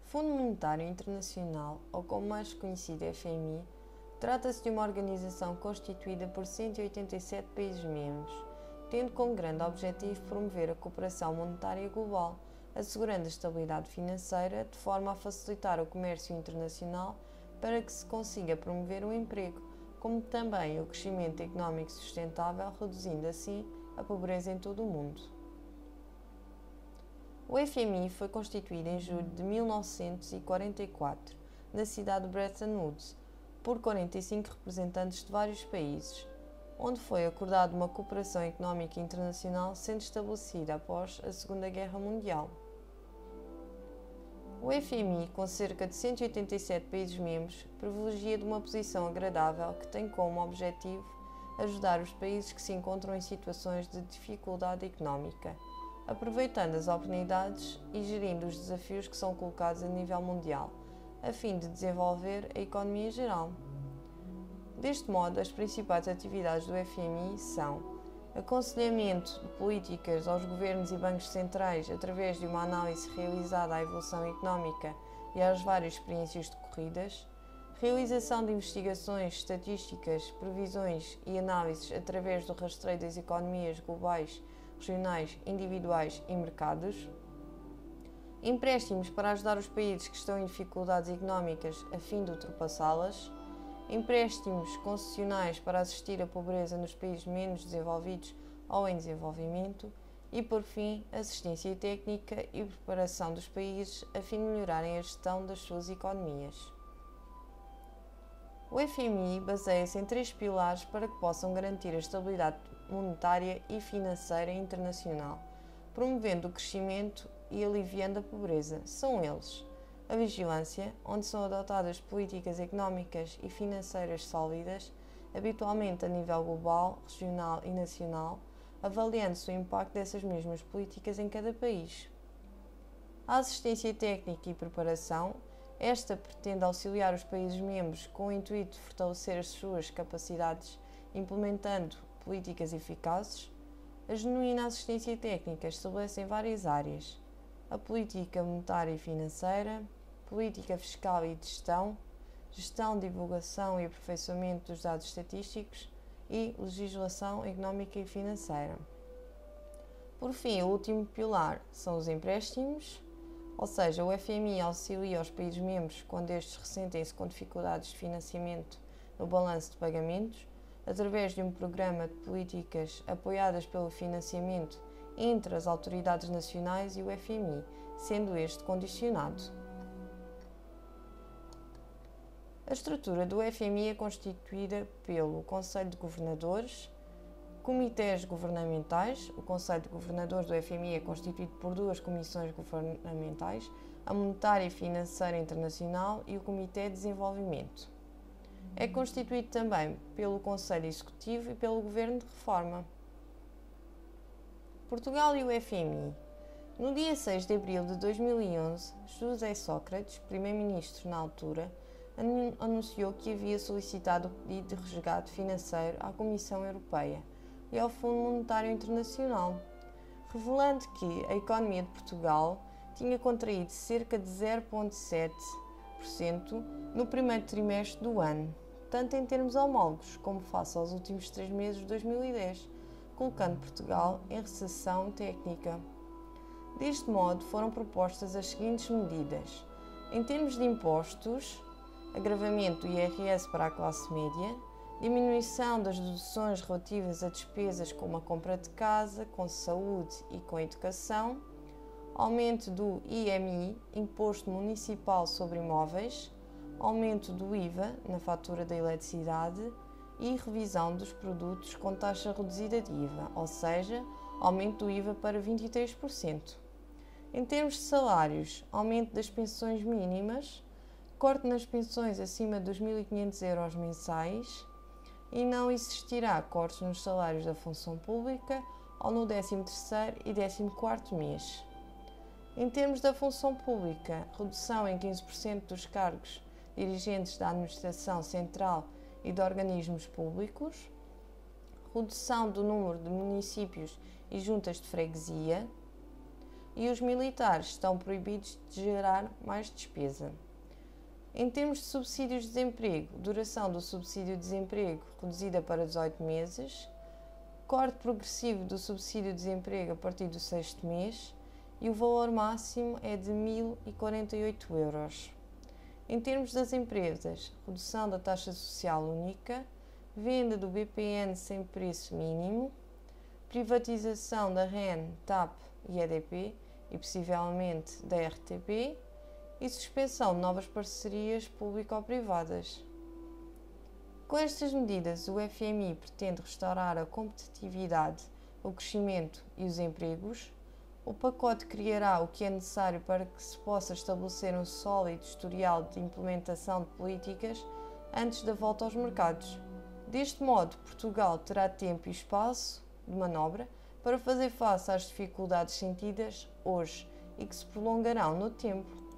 Fundo Monetário Internacional, ou como mais conhecido FMI, trata-se de uma organização constituída por 187 países-membros, tendo como grande objetivo promover a cooperação monetária global, assegurando a estabilidade financeira de forma a facilitar o comércio internacional para que se consiga promover o emprego, como também o crescimento económico sustentável, reduzindo assim a pobreza em todo o mundo. O FMI foi constituído em julho de 1944, na cidade de Bretton Woods, por 45 representantes de vários países, onde foi acordada uma cooperação económica internacional sendo estabelecida após a Segunda Guerra Mundial. O FMI, com cerca de 187 países-membros, privilegia de uma posição agradável que tem como objetivo ajudar os países que se encontram em situações de dificuldade económica, aproveitando as oportunidades e gerindo os desafios que são colocados a nível mundial, a fim de desenvolver a economia geral. Deste modo, as principais atividades do FMI são aconselhamento de políticas aos governos e bancos centrais através de uma análise realizada à evolução económica e às várias experiências decorridas, realização de investigações, estatísticas, previsões e análises através do rastreio das economias globais, regionais, individuais e mercados, empréstimos para ajudar os países que estão em dificuldades económicas a fim de ultrapassá-las, empréstimos concessionais para assistir à pobreza nos países menos desenvolvidos ou em desenvolvimento e, por fim, assistência técnica e preparação dos países a fim de melhorarem a gestão das suas economias. O FMI baseia-se em 3 pilares para que possam garantir a estabilidade monetária e financeira internacional, promovendo o crescimento e aliviando a pobreza. São eles: a vigilância, onde são adotadas políticas económicas e financeiras sólidas, habitualmente a nível global, regional e nacional, avaliando-se o impacto dessas mesmas políticas em cada país. A assistência técnica e preparação. Esta pretende auxiliar os países-membros com o intuito de fortalecer as suas capacidades, implementando políticas eficazes. A genuína assistência técnica estabelece em várias áreas: a política monetária e financeira, política fiscal e de gestão, gestão, divulgação e aperfeiçoamento dos dados estatísticos e legislação económica e financeira. Por fim, o último pilar são os empréstimos, ou seja, o FMI auxilia os países-membros quando estes ressentem-se com dificuldades de financiamento no balanço de pagamentos, através de um programa de políticas apoiadas pelo financiamento entre as autoridades nacionais e o FMI, sendo este condicionado. A estrutura do FMI é constituída pelo Conselho de Governadores, comitês governamentais. O Conselho de Governadores do FMI é constituído por 2 comissões governamentais, a Monetária e Financeira Internacional e o Comitê de Desenvolvimento. É constituído também pelo Conselho Executivo e pelo Governo de Reforma. Portugal e o FMI. No dia 6 de abril de 2011, José Sócrates, primeiro-ministro na altura, anunciou que havia solicitado o pedido de resgate financeiro à Comissão Europeia e ao Fundo Monetário Internacional, revelando que a economia de Portugal tinha contraído cerca de 0,7% no primeiro trimestre do ano, tanto em termos homólogos como face aos últimos 3 meses de 2010, colocando Portugal em recessão técnica. Deste modo, foram propostas as seguintes medidas: em termos de impostos, agravamento do IRS para a classe média, diminuição das deduções relativas a despesas como a compra de casa, com saúde e com educação, aumento do IMI, Imposto Municipal sobre Imóveis, aumento do IVA na fatura da eletricidade e revisão dos produtos com taxa reduzida de IVA, ou seja, aumento do IVA para 23%. Em termos de salários, aumento das pensões mínimas, corte nas pensões acima de 2.500 euros mensais, e não existirá cortes nos salários da função pública ou no 13º e 14º mês. Em termos da função pública, redução em 15% dos cargos dirigentes da administração central e de organismos públicos, redução do número de municípios e juntas de freguesia, e os militares estão proibidos de gerar mais despesa. Em termos de subsídios de desemprego, duração do subsídio de desemprego reduzida para 18 meses, corte progressivo do subsídio de desemprego a partir do 6º mês e o valor máximo é de 1.048 euros. Em termos das empresas, redução da taxa social única, venda do BPN sem preço mínimo, privatização da REN, TAP e EDP e possivelmente da RTP e suspensão de novas parcerias público-privadas. Com estas medidas, o FMI pretende restaurar a competitividade, o crescimento e os empregos. O pacote criará o que é necessário para que se possa estabelecer um sólido historial de implementação de políticas antes da volta aos mercados. Deste modo, Portugal terá tempo e espaço de manobra para fazer face às dificuldades sentidas hoje e que se prolongarão no tempo.